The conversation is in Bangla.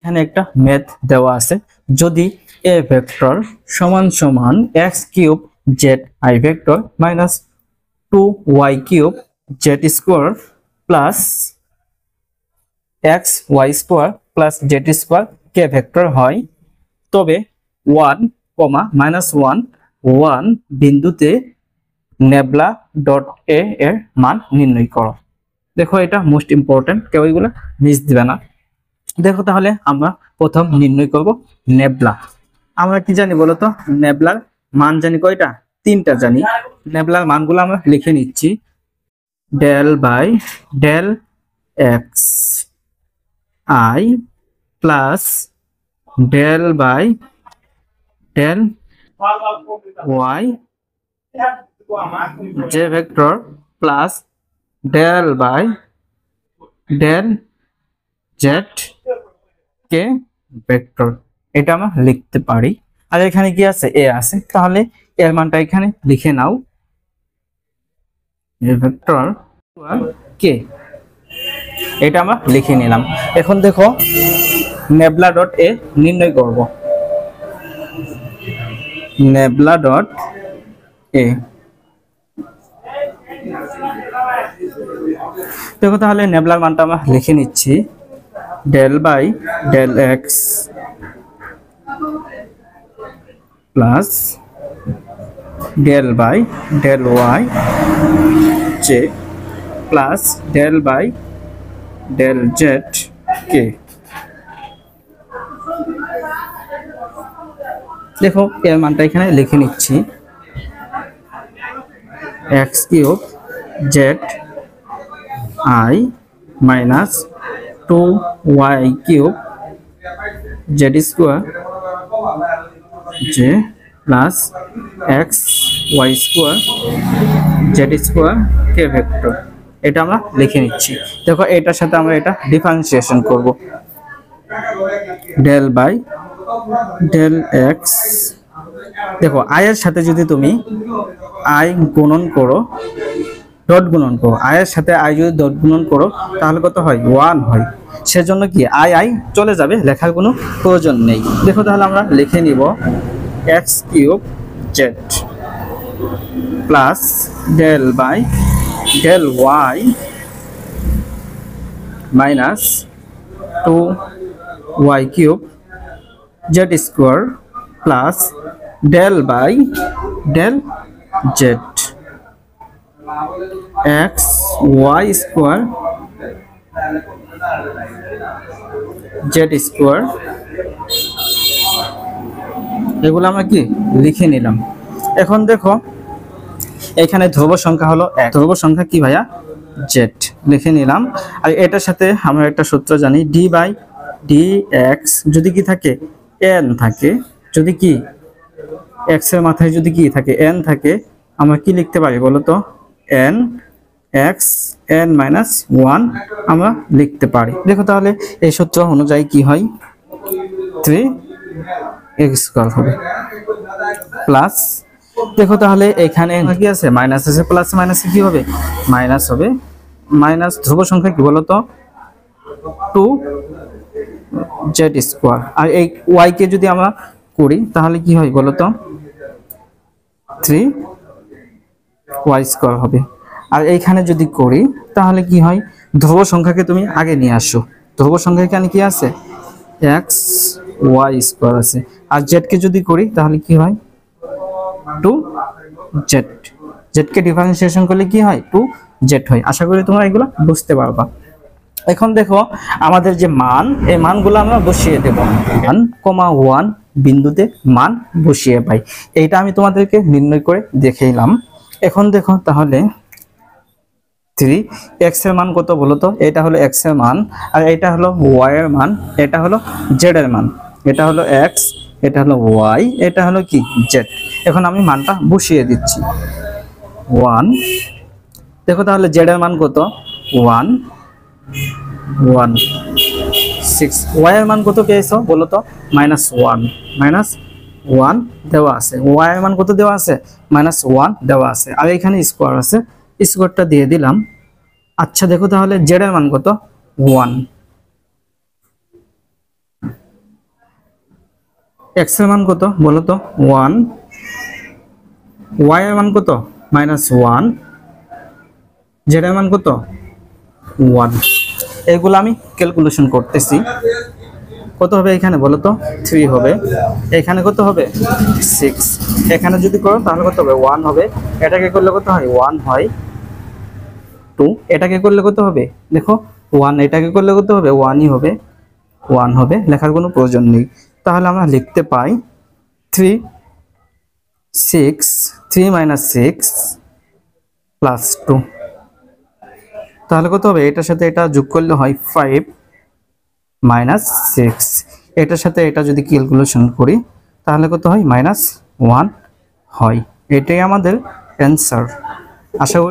এখানে একটা ম্যাথ দেওয়া আছে, যদি এ ভেক্টর সমান সমান X cube Z I vector minus 2y cube Z square plus x Y square plus Z square K vector হয়, তবে 1, বিন্দুতে নেবলা ডট এ এর মান নির্ণয় করো। দেখো এটা মোস্ট ইম্পর্টেন্ট, কেউ এগুলো মিস দিবে না। দেখো তাহলে আমরা প্রথম নির্ণয় করব নেবলা। আমরা কি জানি বলতো, নেবলার মান জানি কয়টা? 3টা জানি। নেবলার মানগুলো আমরা লিখে নিচ্ছি। Del by del X I plus del by del Y J vector plus del by del Z K vector. এটা আমরা লিখতে পারি। আর এখানে কি আছে? এ আছে, তাহলে এর মানটা এখানে লিখে নাও, এ ভেক্টর কে। এটা আমরা লিখে নিলাম। এখন দেখো নেবলা ডট এ নির্ণয় করব। নেবলা ডট এ, দেখো তাহলে নেবলার মানটা আমরা লিখে নিচ্ছি। Del by del x plus del by del Y j plus del by del Z k. দেখো এর মানটা এখানে লিখে নিচ্ছি। X cube Z i minus 2y cube Z square j plus x Y square Z square K vector. এটা আমরা লিখে নিচ্ছি। দেখো এটার সাথে আমরা এটা ডিফারেন্সিয়েশন করব। ডেল বাই ডেল এক্স, দেখো আই এর সাথে যদি তুমি আই গুণন করো, ডট গুণন করো, আই এর সাথে আই যদি ডট গুণন করো তাহলে কত হয়? 1 হয়। সেজন্য কি আই আই চলে যাবে, লেখার কোনো প্রয়োজন নেই। দেখো তাহলে আমরা লিখে নিব X cube Z plus del by del Y minus 2y cube Z square plus del by del Z X Y square Z square. এগুলো আমরা কি লিখে নিলাম। এখন দেখো এখানে ধ্রুব সংখ্যা হলো 1, ধ্রুব সংখ্যা কি ভাইয়া? জেড লিখে নিলাম। আর এটার সাথে আমরা একটা সূত্র জানি, ডি বাই ডি এক্স যদি কি থাকে? এন থাকে। যদি কি এক্স এর মাথায় যদি কি থাকে? এন থাকে, আমরা কি লিখতে পারি বলো তো? এন এক্স এন মাইনাস 1 আমরা লিখতে পারি। দেখো তাহলে এই সূত্র অনুযায়ী কি হয়? 3x স্কয়ার হবে প্লাস, দেখো তাহলে এখানে কি আছে? মাইনাস আছে, প্লাস মাইনাসে কি হবে? মাইনাস হবে। মাইনাস ধ্রুব সংখ্যা কি বলতো? 2z square. আর এই y কে যদি আমরা করি তাহলে কি হয় বলতো? 3y স্কয়ার হবে। আর এইখানে যদি করি তাহলে কি হয়? ধ্রুব সংখ্যাকে তুমি আগে নিয়ে আসো। ধ্রুব সংখ্যা এখানে কি আছে? x y স্কয়ার আছে। আর z কে যদি করি তাহলে কি হয়? 2z। z কে ডিফারেন্সিয়েশন করলে কি হয়? 2z হয়। আশা করি তোমরা এগুলো বুঝতে পারবা। এখন দেখো আমাদের যে মান, এই মানগুলো আমরা বসিয়ে দেব। 1, বিন্দুতে মান বসিয়ে পাই। এইটা আমি তোমাদেরকে নির্ণয় করে দেখাইলাম। এখন দেখো তাহলে 3x এর মান কত বলো তো? এটা হলো x এর মান, আর এটা হলো y এর মান, এটা হলো z এর মান। এটা হলো x, এটা হলো y, এটা হলো কি? z। এখন আমি মানটা বসিয়ে দিচ্ছি। 1, দেখো তাহলে z এর মান কত? 1 1 6। y এর মান কত পেয়েছো বলো তো? -1 -1 দেওয়া আছে। y এর মান কত দেওয়া আছে? -1 দেওয়া আছে। আর এখানে স্কয়ার আছে, স্কয়ারটা দিয়ে দিলাম। আচ্ছা দেখো তাহলে z এর মান কত? 1। এক্স এর মান কত বলো তো 1, ওয়াই এর মান কত -1, জেড এর মান কত 1। এগুলো আমি ক্যালকুলেশন করতেছি। কত হবে এখানে বলো তো 3 হবে, এখানে কত হবে 6, এখানে যদি করো তাহলে কত হবে 1 হবে, এটাকে করলে কত হয় 1 হয় 2, এটাকে করলে কত হবে দেখো 1, এটাকে করলে কত হবে 1ই হবে, 1 হবে, লেখার কোনো প্রয়োজন নেই। তাহলে আমরা লিখতে পাই 3 6 + 2, তাহলে কত হবে এটার সাথে এটা যোগ করলে হয় 5 - 6, এটার সাথে এটা যদি ক্যালকুলেশন করি তাহলে কত হয় -1 হয়। এটাই আমাদের অ্যান্সার। আশা করি